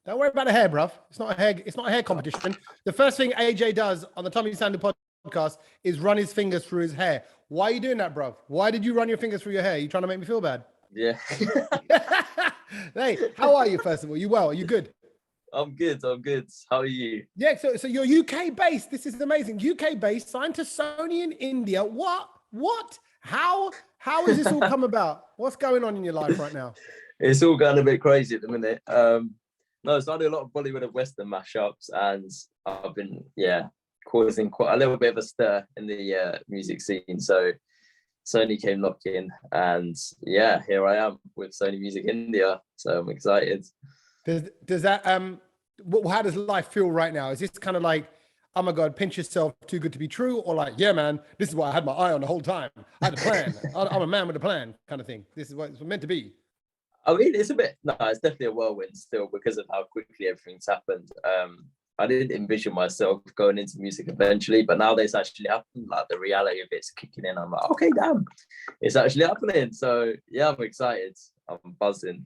Don't worry about the hair, bruv. It's not a hair. It's not a hair competition. The first thing AJ does on the Tommy Sandhu podcast is run his fingers through his hair. Why are you doing that, bruv? Why did you run your fingers through your hair? You trying to make me feel bad? Yeah. Hey, how are you? First of all, you well? Are you good? I'm good. How are you? Yeah. So you're UK based. This is amazing. UK based, signed to Sony in India. What? How has this all come about? What's going on in your life right now? It's all going a bit crazy at the minute. No, so I do a lot of Bollywood and Western mashups, and I've been causing quite a little bit of a stir in the music scene. So Sony came knocking, and yeah, here I am with Sony Music India. So I'm excited. Does that how does life feel right now? Is this kind of like, oh my God, pinch yourself, too good to be true, or like, yeah, man, this is what I had my eye on the whole time. I had a plan. I'm a man with a plan, kind of thing. This is what it's meant to be. I mean, it's definitely a whirlwind still because of how quickly everything's happened. I didn't envision myself going into music eventually, but now this actually happened, like the reality of it's kicking in. I'm like, okay, damn, it's actually happening. So yeah, I'm excited. I'm buzzing.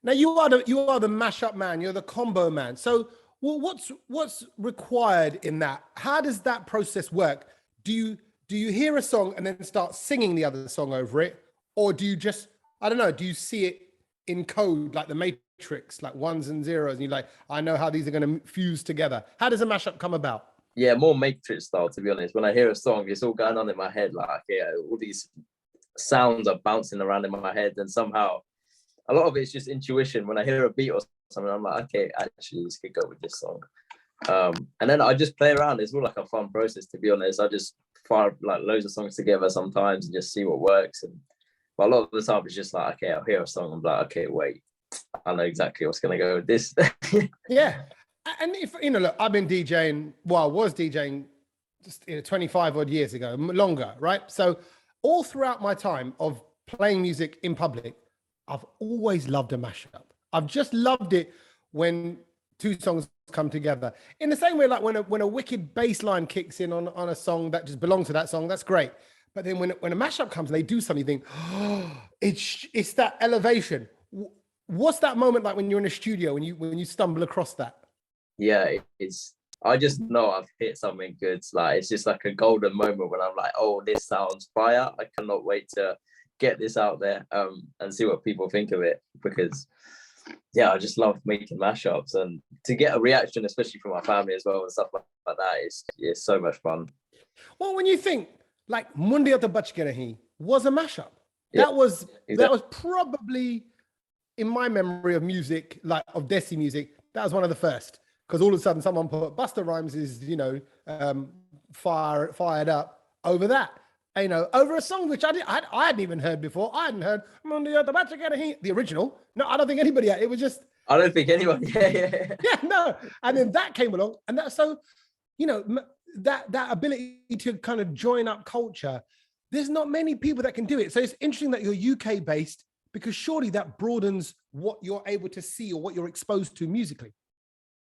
Now you are the mashup man. You're the combo man. So what's required in that? How does that process work? Do you hear a song and then start singing the other song over it, or do you just, I don't know, do you see it in code like the Matrix, like ones and zeros, and you're like, I know how these are going to fuse together? How does a mashup come about? Yeah, more Matrix style, to be honest. When I hear a song, it's all going on in my head. Like, yeah, all these sounds are bouncing around in my head, and somehow a lot of it's just intuition. When I hear a beat or something, I'm like, okay, actually, this could go with this song. And then I just play around. It's all like a fun process, to be honest. I just fire like loads of songs together sometimes and just see what works. But a lot of the time it's just like, okay, I'll hear a song. I'm like, okay, wait, I know exactly what's going to go with this. Yeah. And if, look, I've been DJing, well, I was DJing just 25 odd years ago, longer, right? So all throughout my time of playing music in public, I've always loved a mashup. I've just loved it when two songs come together. In the same way, like when a wicked bass line kicks in on a song that just belongs to that song, that's great. But then when a mashup comes and they do something, you think, oh, it's that elevation. What's that moment like when you're in a studio, when you stumble across that? Yeah, I just know I've hit something good. Like, it's just like a golden moment when I'm like, oh, this sounds fire. I cannot wait to get this out there and see what people think of it, because yeah, I just love making mashups, and to get a reaction, especially from my family as well and stuff like that, it's so much fun. Well, when you think like Mundi Ata Bach Ke Rahi was a mashup, Yeah, that was exactly. That was probably, in my memory of music, like of Desi music, that was one of the first, because all of a sudden someone put Busta Rhymes is fired up over that. Over a song which I hadn't even heard before. I hadn't heard the original. No, I don't think anybody had. It was just. I don't think anyone. Yeah. Yeah, no. And then that came along, and that's so, that ability to kind of join up culture. There's not many people that can do it. So it's interesting that you're UK based, because surely that broadens what you're able to see or what you're exposed to musically.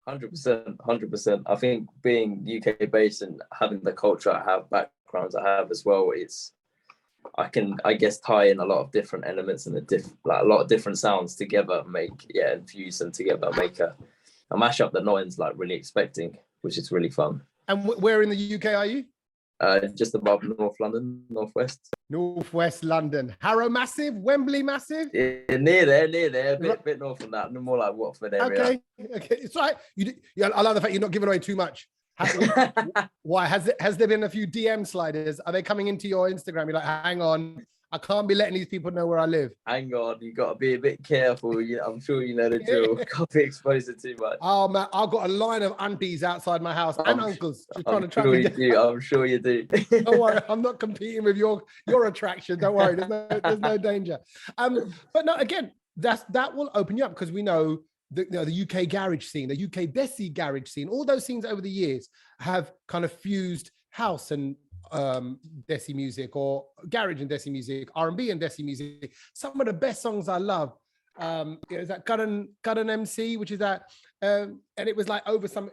100%. I think being UK based and having the culture I have, backgrounds I have as well, I can tie in a lot of different elements and a lot of different sounds together, and fuse them together, make a mashup that no one's like really expecting, which is really fun. And where in the UK are you? Just above North London, Northwest London. Harrow massive, Wembley massive. Yeah, near there, a bit north of that, more like Watford area. Okay, it's right. I love the fact you're not giving away too much. Why has there been a few DM sliders? Are they coming into your Instagram? You're like, hang on, I can't be letting these people know where I live. Hang on, you got to be a bit careful. I'm sure you know the drill. Can't be exposed to too much. Oh man, I've got a line of aunties outside my house and uncles just trying to track me. I'm sure you do. Don't worry, I'm not competing with your attraction. Don't worry, there's no danger. But no, again, that will open you up, because we know the UK garage scene, the UK Desi garage scene, all those scenes over the years have kind of fused house and Desi music, or garage and Desi music, R&B and Desi music. Some of the best songs I love is that Karan MC, which is that, and it was like over some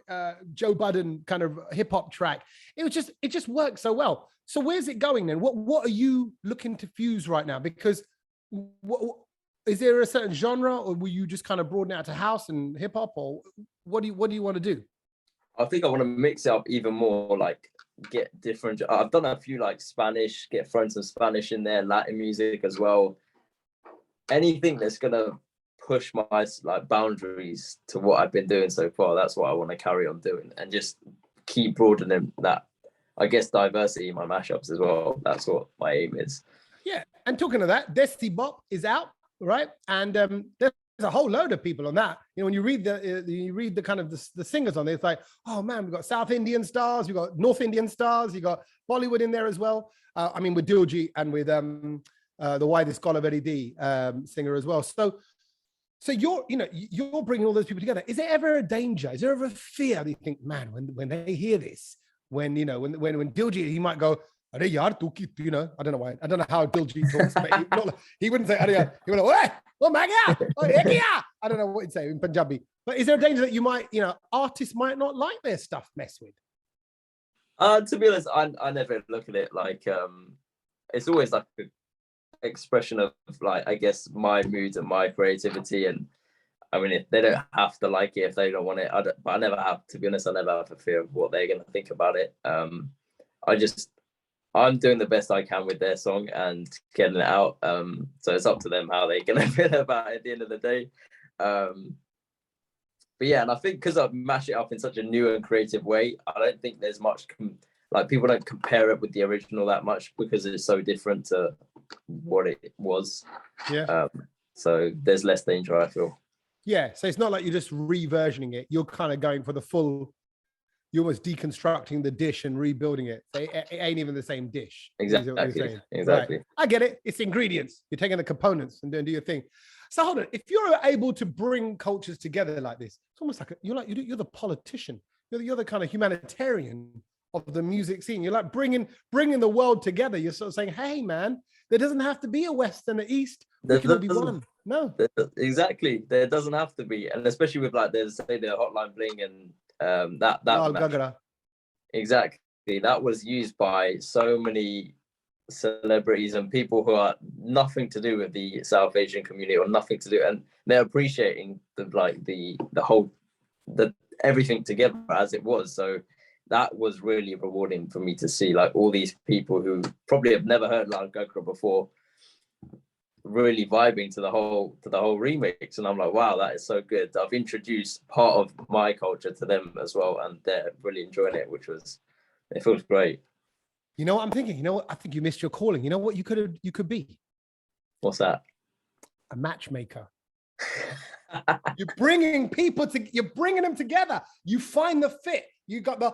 Joe Budden kind of hip hop track. It just worked so well. So where's it going then? What are you looking to fuse right now? Because is there a certain genre, or will you just kind of broaden it out to house and hip hop, or what do you want to do? I think I want to mix it up even more, like get different. I've done a few like Spanish, get thrown some Spanish in there, Latin music as well. Anything that's gonna push my like boundaries to what I've been doing so far. That's what I want to carry on doing, and just keep broadening that, I guess, diversity in my mashups as well. That's what my aim is. Yeah, and talking of that, Desi Bop is out, right? And there's a whole load of people on that. You know, when you read the kind of the singers on there, it's like, oh man, we've got South Indian stars, we've got North Indian stars, you got Bollywood in there as well. I mean, with Diljit and with the widest scholar Very D singer as well. So you're bringing all those people together. Is there ever a danger? Is there ever a fear? Do you think, man, when they hear this, when Diljit, he might go, "Are yaar, tu ki," you know, I don't know why. I don't know how Diljit talks, but he wouldn't say, "Are yaar." He would go, "Oh my God, I don't know what he'd say in Punjabi. But is there a danger that you might, artists might not like their stuff messed with? To be honest, I never look at it like it's always like an expression of, like, I guess, my mood and my creativity. And I mean, if they don't have to like it if they don't want it. But I never have, to be honest, I never have a fear of what they're going to think about it. I'm doing the best I can with their song and getting it out. So it's up to them how they're going to feel about it at the end of the day. But yeah, and I think because I mash it up in such a new and creative way, I don't think there's much, like, people don't compare it with the original that much because it's so different to what it was. Yeah. So there's less danger, I feel. Yeah. So it's not like you're just reversioning it. You're kind of going for the full, you're almost deconstructing the dish and rebuilding it. It ain't even the same dish. Exactly. Right. I get it. It's ingredients. You're taking the components and do your thing. So hold on. If you're able to bring cultures together like this, it's almost like you're the politician. You're the kind of humanitarian of the music scene. You're like bringing the world together. You're sort of saying, hey man, there doesn't have to be a West and an East. There can all be one. No. Exactly. There doesn't have to be. And especially with, like, there's, say, the Hotline Bling and that exactly, that was used by so many celebrities and people who are nothing to do with the South Asian community, or nothing to do, and they're appreciating the whole everything together as it was. So that was really rewarding for me to see, like, all these people who probably have never heard Lal Gakra before really vibing to the whole remix. And I'm like, wow, that is so good. I've introduced part of my culture to them as well, and they're really enjoying it, it feels great. You know what I'm thinking? You know what? I think you missed your calling. You know what you could be? What's that? A matchmaker. You're bringing you're bringing them together. You find the fit. You got the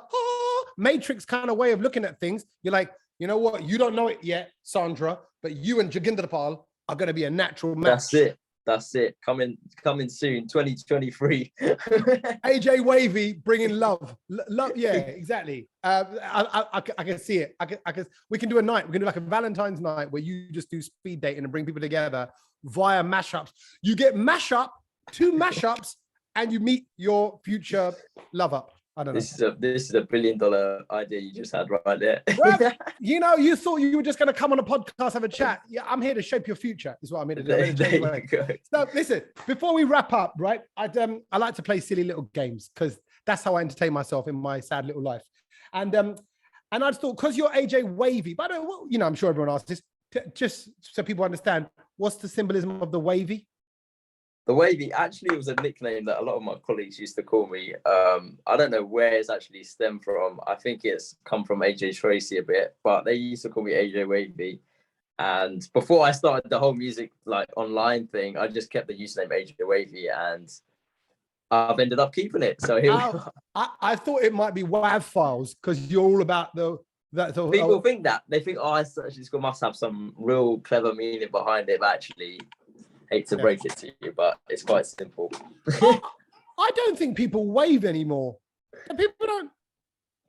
Matrix kind of way of looking at things. You're like, you know what? You don't know it yet, Sandra, but you and Joginderpal are going to be a natural match. That's it. Coming soon, 2023. AJ Wavy bringing love. Yeah, exactly. I can see it. We can do a night. We can do like a Valentine's night where you just do speed dating and bring people together via mashups. You get two mashups, and you meet your future lover. I don't know. This is a $1 billion idea you just had right there. Well, you thought you were just going to come on a podcast, have a chat. Yeah, I'm here to shape your future, is what I'm here to do. So listen, before we wrap up, right? I like to play silly little games because that's how I entertain myself in my sad little life. And I just thought, because you're AJ Wavy, but I'm sure everyone asks this, just so people understand, what's the symbolism of the wavy? The Wavy, actually, it was a nickname that a lot of my colleagues used to call me. I don't know where it's actually stemmed from. I think it's come from AJ Tracy a bit, but they used to call me AJ Wavy. And before I started the whole music, like, online thing, I just kept the username AJ Wavy, and I've ended up keeping it. So here we are. I thought it might be WAV files because you're all about people think that. They think, it's must have some real clever meaning behind it, but actually, hate to break it to you, but it's quite simple. I don't think people wave anymile. People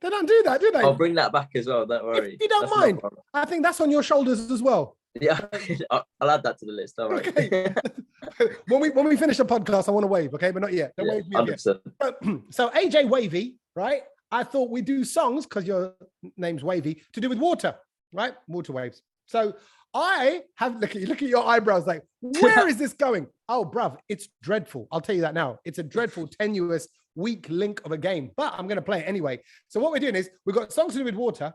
don't do that, do they? I'll bring that back as well, don't worry. If you don't mind, I think that's on your shoulders as well. Yeah, I'll add that to the list, don't worry. Okay. when we finish the podcast, I want to wave, okay? But not yet. Don't wave me 100%. Yet. So AJ Wavy, right? I thought we'd do songs, because your name's Wavy, to do with water, right? Water waves. So I have look at your eyebrows. Like, where is this going? Oh, bruv, it's dreadful. I'll tell you that now. It's a dreadful, tenuous, weak link of a game. But I'm going to play it anyway. So what we're doing is we've got songs to do with water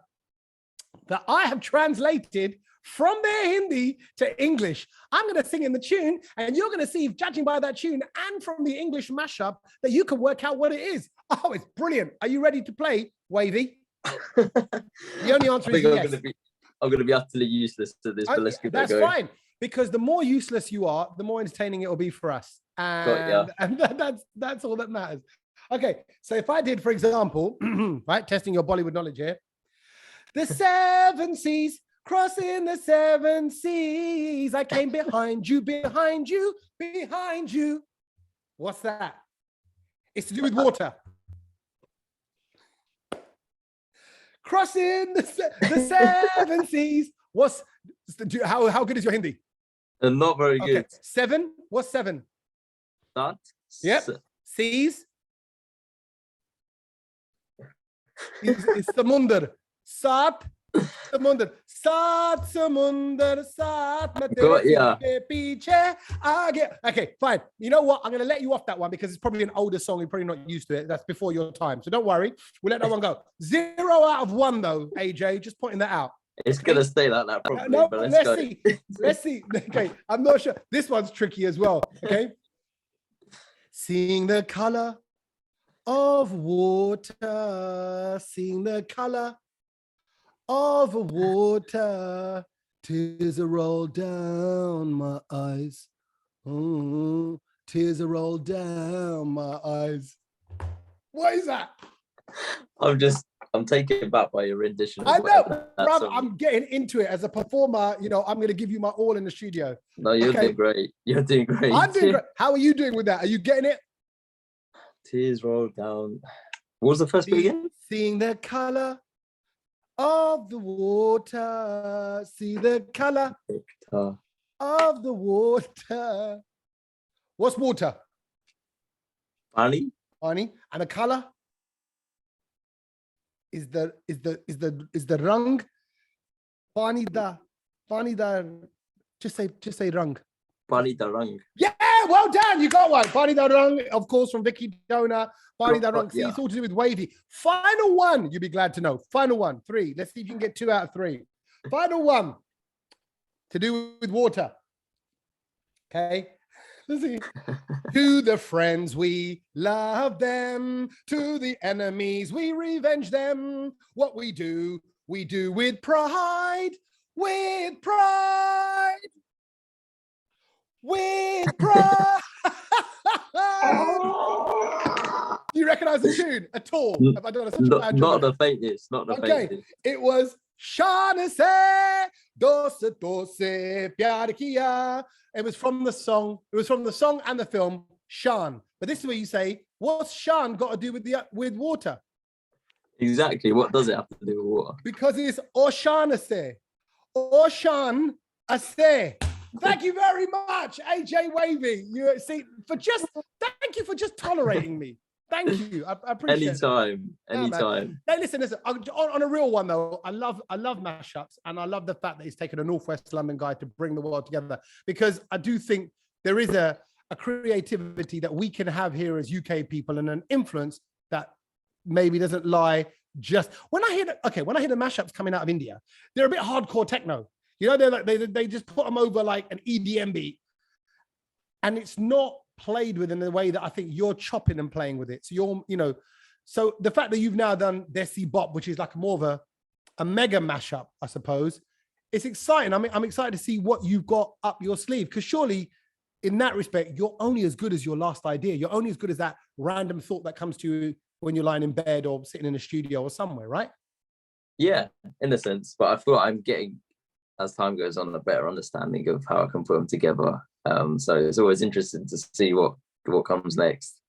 that I have translated from their Hindi to English. I'm going to sing in the tune, and you're going to see, judging by that tune and from the English mashup, that you can work out what it is. Oh, it's brilliant. Are you ready to play, Wavy? The only answer is yes. I'm going to be utterly useless to this, but let's give it a go. That's fine, because the more useless you are, the more entertaining it will be for us. And that's all that matters. Okay, so if I did, for example, right, testing your Bollywood knowledge here, the 7 seas, crossing the 7 seas, I came behind you, behind you, behind you. What's that? It's to do with water. Crossing the 7 seas. How good is your Hindi? Not very good. 7. What's 7? That. Yep. Seas. It's samundar. Sat samundar. Sat samundar. Sat piche. Okay, fine. You know what? I'm going to let you off that one because it's probably an older song. You're probably not used to it. That's before your time. So don't worry. We'll let that one go. 0 out of 1 though, AJ. Just pointing that out. It's going to stay like that probably. No, but let's see. Let's see. Okay, I'm not sure. This one's tricky as well. Okay. Seeing the color of water, seeing the color of water, tears are rolled down my eyes. Oh, tears are rolled down my eyes. What is that? I'm taken back by your rendition. I know, brother. I'm getting into it as a performer. You know, I'm going to give you my all in the studio. No, you're doing great. You're doing great. I'm doing great. How are you doing with that? Are you getting it? Tears roll down. What was the first bit again? Seeing the color of the water. See the color of the water. What's water? Pani. Pani. And the color is the rang. Pani da. Just say rang. Pani da rang. Yeah, well done. You got one. Pani da rang, of course, from Vicky Dona. Pani da rang. See, it's all to do with Wavy. Final one. You'll be glad to know. Final one. 3. Let's see if you can get 2 out of 3. Final one. To do with water. Okay. Let's see. To the friends we love them. To the enemies we revenge them. What we do with pride. With pride. With pride. Do you recognize the tune at all? Have I done such a bad job? Not the faintest. Not the faintest. It was Shan se dose pyar kiya. It was from the song. It was from the song and the film Shan. But this is where you say, what's Shan got to do with water? Exactly. What does it have to do with water? Because it's Oshan se. Oshan ase. Thank you very much, AJ Wavy. Thank you for just tolerating me. Thank you. I appreciate it. Anytime. Hey, listen. On a real one though, I love mashups, and I love the fact that he's taken a Northwest London guy to bring the world together, because I do think there is a creativity that we can have here as UK people, and an influence that maybe doesn't lie just when I hear the mashups coming out of India, they're a bit hardcore techno. You know, they're like they just put them over like an EDM beat, and it's not played with in the way that I think you're chopping and playing with it. So so the fact that you've now done Desi Bop, which is like more of a mega mashup, I suppose, it's exciting. I'm excited to see what you've got up your sleeve, because surely in that respect, you're only as good as your last idea. You're only as good as that random thought that comes to you when you're lying in bed or sitting in a studio or somewhere, right? Yeah, in a sense, but I feel like I'm getting, as time goes on, a better understanding of how I can put them together. So it's always interesting to see what comes next.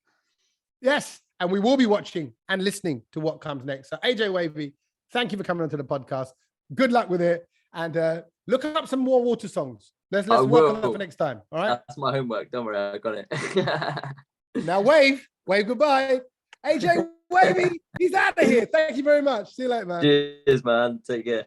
Yes, and we will be watching and listening to what comes next. So AJ Wavy, thank you for coming onto the podcast. Good luck with it, and look up some more water songs. Let's work on that for next time. All right. That's my homework. Don't worry, I got it. Now wave goodbye. AJ Wavy, he's out of here. Thank you very much. See you later, man. Cheers, man. Take care.